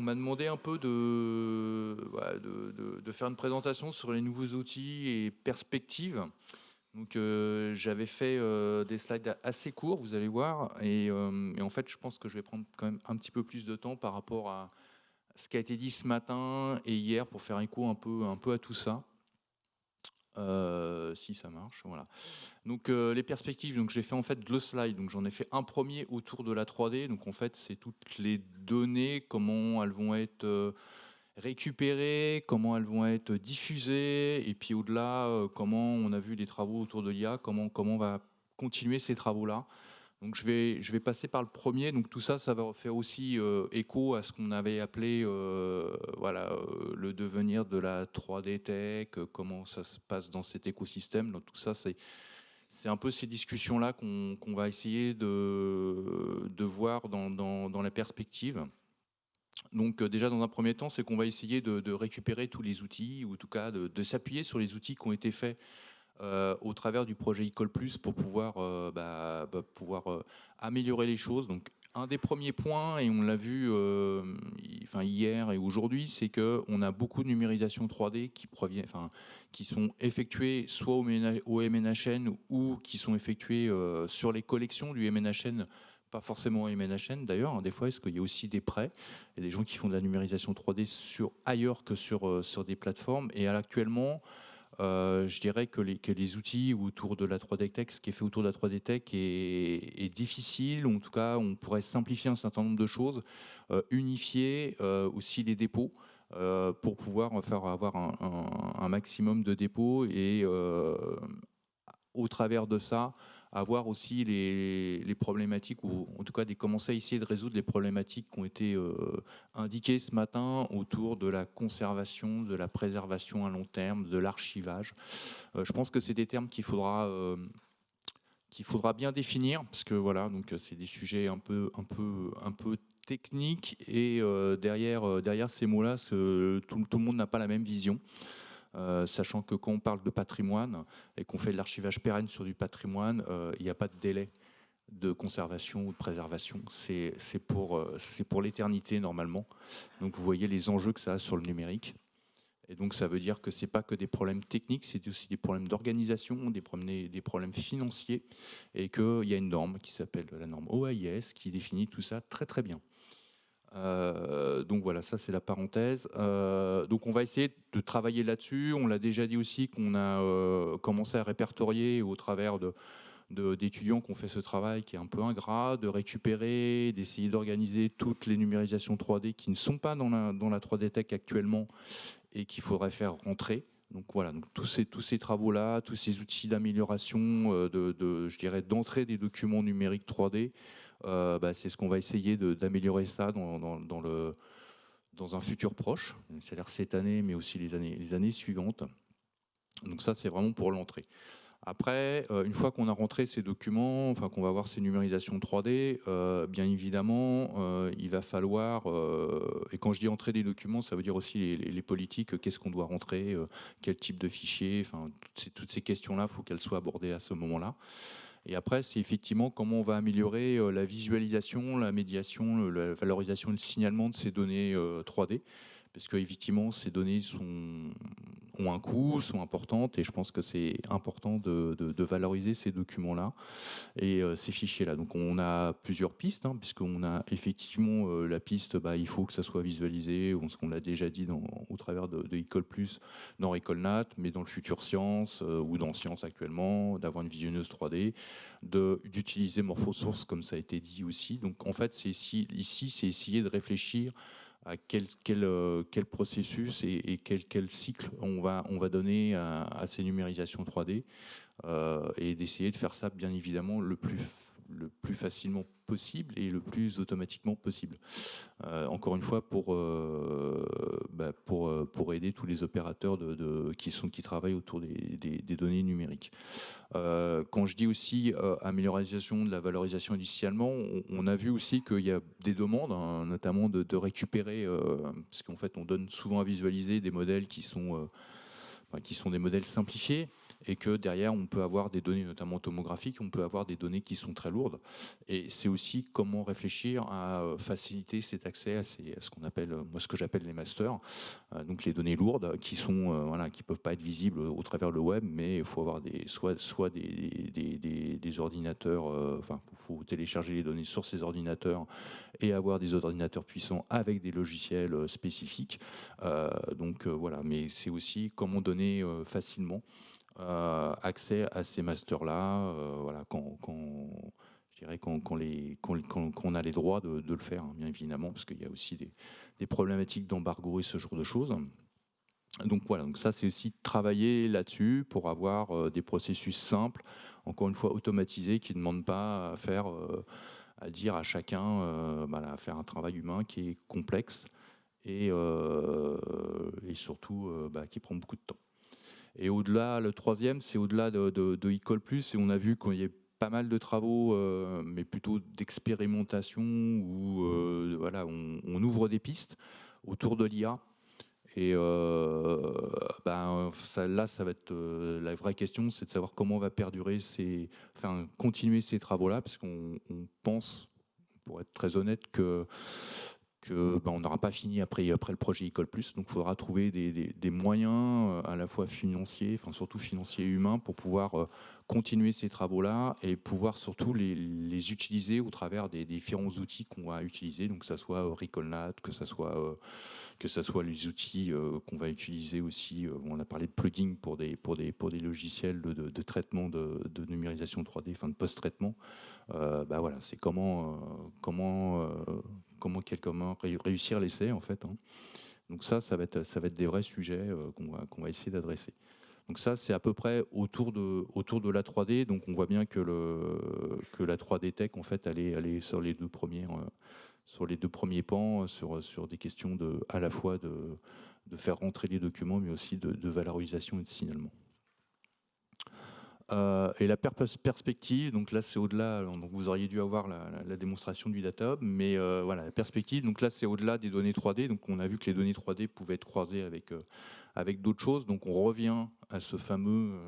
On m'a demandé un peu de faire une présentation sur les nouveaux outils et perspectives. Donc, j'avais fait des slides assez courts, vous allez voir, et en fait, je pense que je vais prendre quand même un petit peu plus de temps par rapport à ce qui a été dit ce matin et hier pour faire écho un peu à tout ça. Si ça marche, voilà. Donc les perspectives, donc j'ai fait en fait 2 slides, donc j'en ai fait un premier autour de la 3D, donc en fait c'est toutes les données, comment elles vont être récupérées, comment elles vont être diffusées, et puis au-delà, comment on a vu les travaux autour de l'IA, comment on va continuer ces travaux-là. Donc je vais passer par le premier. Donc tout ça, ça va faire aussi écho à ce qu'on avait appelé voilà, le devenir de la 3D tech, comment ça se passe dans cet écosystème. Donc tout ça, c'est un peu ces discussions-là qu'on va essayer de voir dans la perspective. Donc déjà, dans un premier temps, c'est qu'on va essayer de récupérer tous les outils, ou en tout cas de s'appuyer sur les outils qui ont été faits au travers du projet École Plus pour pouvoir, pouvoir améliorer les choses. Donc, un des premiers points, et on l'a vu enfin, hier et aujourd'hui, c'est qu'on a beaucoup de numérisation 3D qui sont effectuées soit au MNHN ou qui sont effectuées sur les collections du MNHN. Pas forcément au MNHN d'ailleurs, hein, des fois, est-ce qu'il y a aussi des prêts. Il y a des gens qui font de la numérisation 3D ailleurs que sur des plateformes. Et actuellement, je dirais que les outils autour de la 3D Tech, ce qui est fait autour de la 3D Tech est difficile, ou en tout cas on pourrait simplifier un certain nombre de choses, unifier aussi les dépôts pour pouvoir faire avoir un maximum de dépôts, et au travers de ça, avoir aussi les problématiques, ou en tout cas commencer à essayer de résoudre les problématiques qui ont été indiquées ce matin autour de la conservation, de la préservation à long terme, de l'archivage. Je pense que c'est des termes qu'il faudra bien définir, parce que voilà, donc c'est des sujets un peu techniques, et derrière ces mots-là, tout le monde n'a pas la même vision. Sachant que quand on parle de patrimoine et qu'on fait de l'archivage pérenne sur du patrimoine, il n'y a pas de délai de conservation ou de préservation. C'est pour l'éternité normalement. Donc vous voyez les enjeux que ça a sur le numérique. Et donc ça veut dire que c'est pas que des problèmes techniques, c'est aussi des problèmes d'organisation, des problèmes financiers, et qu'il y a une norme qui s'appelle la norme OAIS qui définit tout ça très très bien. Donc voilà, ça c'est la parenthèse. Donc on va essayer de travailler là-dessus. On l'a déjà dit aussi qu'on a commencé à répertorier au travers d'étudiants qui ont fait ce travail qui est un peu ingrat, de récupérer, d'essayer d'organiser toutes les numérisations 3D qui ne sont pas dans la 3D Tech actuellement et qu'il faudrait faire rentrer. Donc voilà, donc tous ces travaux-là, tous ces outils d'amélioration, je dirais, d'entrée des documents numériques 3D, c'est ce qu'on va essayer d'améliorer ça dans un futur proche, c'est-à-dire cette année, mais aussi les années suivantes. Donc ça, c'est vraiment pour l'entrée. Après, une fois qu'on a rentré ces documents, enfin qu'on va avoir ces numérisations 3D, bien évidemment, il va falloir, et quand je dis entrer des documents, ça veut dire aussi les politiques, qu'est-ce qu'on doit rentrer, quel type de fichier, enfin toutes ces questions-là, il faut qu'elles soient abordées à ce moment-là. Et après, c'est effectivement comment on va améliorer la visualisation, la médiation, la valorisation et le signalement de ces données 3D. Parce qu'effectivement, ces données ont un coût, sont importantes, et je pense que c'est important de valoriser ces documents-là et ces fichiers-là. Donc on a plusieurs pistes, hein, puisqu'on a effectivement la piste, il faut que ça soit visualisé, ce qu'on l'a déjà dit au travers de École Plus, dans EcoleNat, mais dans le futur Science ou dans Science actuellement, d'avoir une visionneuse 3D, d'utiliser MorphoSource comme ça a été dit aussi. Donc en fait, ici, c'est essayer de réfléchir à quel processus et quel cycle on va donner à ces numérisations 3D, et d'essayer de faire ça bien évidemment le plus facilement possible et le plus automatiquement possible. Encore une fois, pour aider tous les opérateurs qui travaillent autour des données numériques. Quand je dis aussi amélioration de la valorisation initialement, on a vu aussi qu'il y a des demandes, hein, notamment de récupérer, parce qu'en fait on donne souvent à visualiser des modèles qui sont des modèles simplifiés, et que derrière on peut avoir des données notamment tomographiques, on peut avoir des données qui sont très lourdes, et c'est aussi comment réfléchir à faciliter cet accès à ce qu'on appelle, moi ce que j'appelle les masters, donc les données lourdes qui sont voilà, qui peuvent pas être visibles au travers le web, mais il faut avoir soit des ordinateurs, enfin il faut télécharger les données sur ces ordinateurs et avoir des ordinateurs puissants avec des logiciels spécifiques. Donc voilà, mais c'est aussi comment donner facilement accès à ces masters-là, voilà, je dirais qu'on a les droits de le faire, hein, bien évidemment, parce qu'il y a aussi des problématiques d'embargo et ce genre de choses. Donc voilà, donc ça c'est aussi travailler là-dessus pour avoir des processus simples, encore une fois automatisés, qui ne demandent pas à dire à chacun, à faire un travail humain qui est complexe et surtout qui prend beaucoup de temps. Et au-delà, le troisième, c'est au-delà de École Plus, et on a vu qu'il y a pas mal de travaux, mais plutôt d'expérimentation, où voilà, on ouvre des pistes autour de l'IA. Et là, ça va être la vraie question, c'est de savoir comment on va continuer ces travaux-là, parce qu'on pense, pour être très honnête, que on n'aura pas fini après le projet École Plus, donc il faudra trouver des moyens à la fois financiers, enfin surtout financiers et humains, pour pouvoir continuer ces travaux-là et pouvoir surtout les utiliser au travers des différents outils qu'on va utiliser, donc que ça soit Recallnat, que ça soit les outils qu'on va utiliser aussi. On a parlé de plugins pour des logiciels de traitement de numérisation 3D, enfin de post-traitement. Voilà, c'est comment réussir l'essai en fait, hein. Donc ça va être des vrais sujets qu'on va essayer d'adresser. Donc ça, c'est à peu près autour de la 3D. Donc on voit bien que la 3D Tech, en fait, elle est sur les deux premiers pans, sur des questions à la fois de faire rentrer les documents, mais aussi de valorisation et de signalement. Et la perspective, donc là c'est au-delà, donc vous auriez dû avoir la démonstration du data hub, mais voilà, la perspective, donc là c'est au-delà des données 3D, donc on a vu que les données 3D pouvaient être croisées avec d'autres choses, donc on revient à ce fameux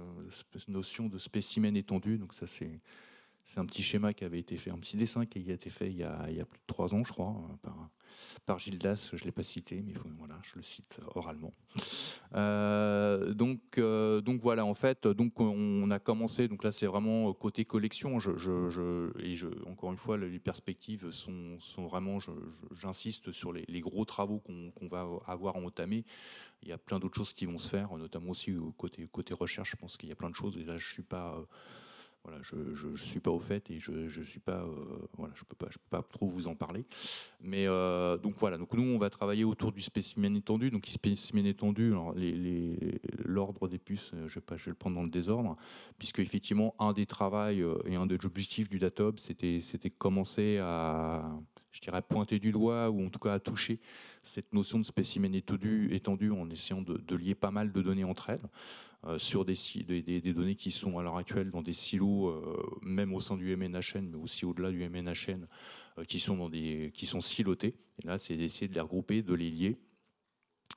notion de spécimen étendu. Donc ça c'est un petit schéma qui avait été fait, un petit dessin qui a été fait il y a plus de 3 ans, je crois, par Gildas. Je ne l'ai pas cité, mais voilà, je le cite oralement. Donc voilà, en fait, donc on a commencé. Donc là, c'est vraiment côté collection. Encore une fois, les perspectives sont vraiment. J'insiste sur les gros travaux qu'on va avoir en entamé. Il y a plein d'autres choses qui vont se faire, notamment aussi côté recherche. Je pense qu'il y a plein de choses. Et là, je suis pas. Voilà, je suis pas au fait et je suis pas voilà, je peux pas trop vous en parler. Mais donc voilà, donc nous on va travailler autour du spécimen étendu. Donc spécimen étendu, alors l'ordre des puces, je vais le prendre dans le désordre, puisque effectivement un des travaux et un des objectifs du Data Hub, c'était commencer à, je dirais, pointer du doigt, ou en tout cas à toucher cette notion de spécimen étendu en essayant de lier pas mal de données entre elles. Sur des données qui sont à l'heure actuelle dans des silos, même au sein du MNHN, mais aussi au-delà du MNHN, qui sont silotées. Et là, c'est d'essayer de les regrouper, de les lier,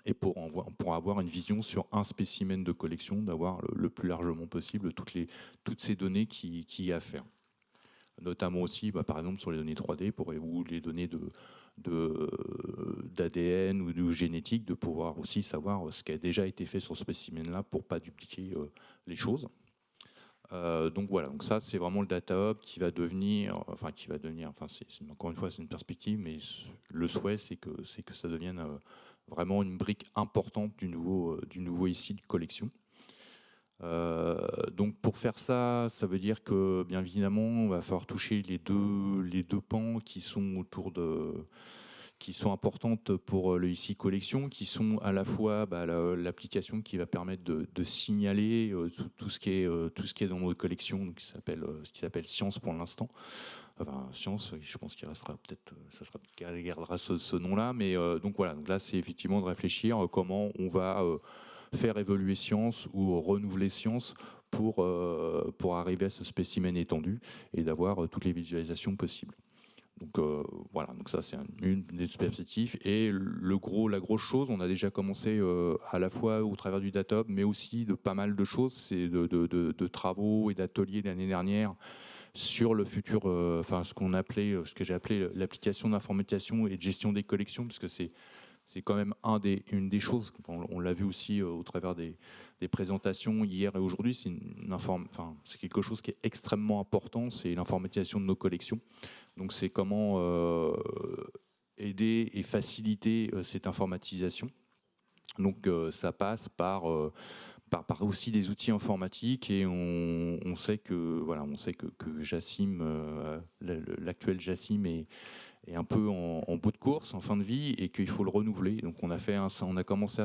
et pour avoir une vision sur un spécimen de collection, d'avoir le plus largement possible toutes ces données qui y a à faire. Notamment aussi, par exemple, sur les données 3D, ou les données d'ADN ou de génétique, de pouvoir aussi savoir ce qui a déjà été fait sur ce spécimen-là pour ne pas dupliquer les choses. Donc voilà, donc ça c'est vraiment le Data Hub qui va devenir, encore une fois c'est une perspective, mais le souhait c'est que ça devienne vraiment une brique importante du nouveau ici de collection. Donc pour faire ça, ça veut dire que bien évidemment, on va falloir toucher les deux pans qui sont qui sont importantes pour le ICI collection, qui sont à la fois l'application qui va permettre de signaler tout ce qui est dans notre collection, donc ce qui s'appelle Science pour l'instant. Enfin, Science, je pense qu'il restera gardera ce nom-là, mais donc voilà. Donc là, c'est effectivement de réfléchir comment on va faire évoluer Science ou renouveler Science pour arriver à ce spécimen étendu et d'avoir toutes les visualisations possibles. Donc voilà, donc ça c'est une des perspectives. Et la grosse chose, on a déjà commencé à la fois au travers du Data Hub, mais aussi de pas mal de choses, c'est de travaux et d'ateliers l'année dernière sur le futur, enfin ce que j'ai appelé l'application d'informatisation et de gestion des collections, parce que c'est quand même une des choses, on l'a vu aussi au travers des présentations hier et aujourd'hui, c'est quelque chose qui est extrêmement important, c'est l'informatisation de nos collections. Donc c'est comment aider et faciliter cette informatisation. Donc ça passe par aussi des outils informatiques, et on sait que voilà, que Jassim, l'actuel Jassim est un peu en bout de course, en fin de vie, et qu'il faut le renouveler. Donc on a commencé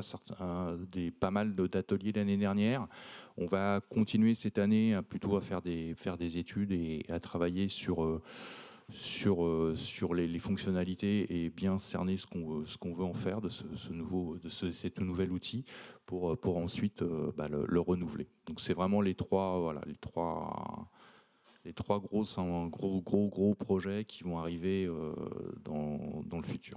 pas mal d'ateliers l'année dernière. On va continuer cette année plutôt à faire des études et à travailler sur les fonctionnalités, et bien cerner ce qu'on veut en faire de cet nouvel outil pour ensuite le renouveler. Donc c'est vraiment les trois gros projets qui vont arriver dans le futur.